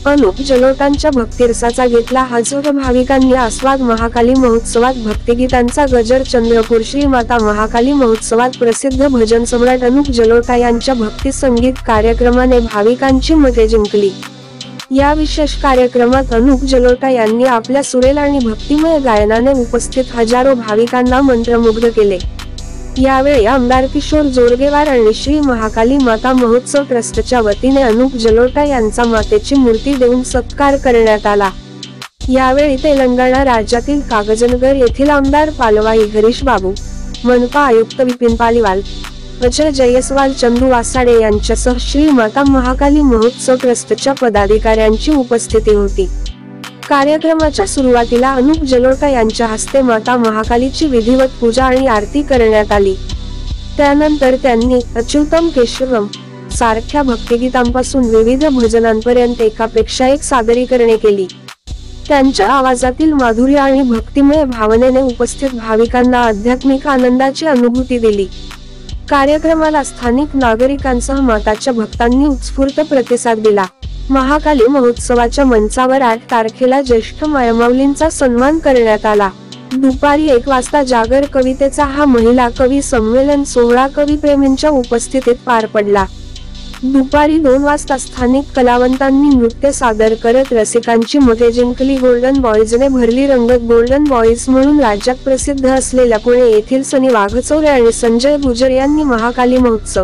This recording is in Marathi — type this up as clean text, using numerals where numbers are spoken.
अनुप जलोटांच्या भक्तिरसाचा घेतला हजारो भाविकांनी आस्वाद। महाकाली महोत्सवात भक्तिगीतांचा गजर। चंद्रपूर श्री माता महाकाली महोत्सवात प्रसिद्ध भजन सम्राट अनुप जलोटा यांच्या भक्ती संगीत कार्यक्रमाने भाविकांची मते जिंकली। या विशेष कार्यक्रमात अनुप जलोटा यांनी आपल्या सुरेल आणि भक्तिमय गायनाने उपस्थित हजारो भाविकांना मंत्रमुग्ध केले। यावेळी आमदार किशोर जोरगेवार आणि श्री महाकाली माता महोत्सव ट्रस्टच्या वतीने अनुप जलोटा यांचा मातेची मूर्ती देऊन सत्कार करण्यात आला। यावेळी तेलंगणा राज्यातील कागजनगर येथील आमदार पालवाई हरीश बाबू, मनपा आयुक्त विपिन पालीवाल, अजय जयस्वाल, चंदू वासाडे यांच्यासह श्री माता महाकाली महोत्सव ट्रस्टच्या पदाधिकाऱ्यांची उपस्थिती होती। कार्यक्रमाच्या सुरुवातीला अनुप जलोटा यांच्या हस्ते माता महाकालीची विधिवत पूजा आणि आरती करण्यात आली। त्यानंतर त्यांनी अच्युतम केशवम सारख्या भक्तिगीतांपासून विविध भजनांपर्यंत एकापेक्षा एक सादरीकरणे केली। त्यांच्या आवाजातील माधुर्य आणि भक्तिमय भावनेने उपस्थित भाविकांना आध्यात्मिक आनंदाची अनुभूती दिली। कार्यक्रमाला स्थानिक नागरिकांसह माताच्या भक्तांनी उत्स्फूर्त प्रतिसाद दिला। महाकाली महोत्सवाच्या मंचावर 8 तारखेला ज्येष्ठ मायमाऊलींचा सन्मान करण्यात आला। दुपारी 1 वाजता जागर कवितेचा हा महिला कवी संमेलन सोहळा कविप्रेमींच्या उपस्थितीत पार पडला। दुपारी 2 वाजता स्थानिक कलावंतांनी नृत्य सादर करत रसिकांची मते जिंकली। गोल्डन बॉईजने भरली रंगत। गोल्डन बॉईज म्हणून राज्यात प्रसिद्ध असलेल्या पुणे येथील सनी वाघचौरे आणि संजय गुजर यांनी महाकाली महोत्सव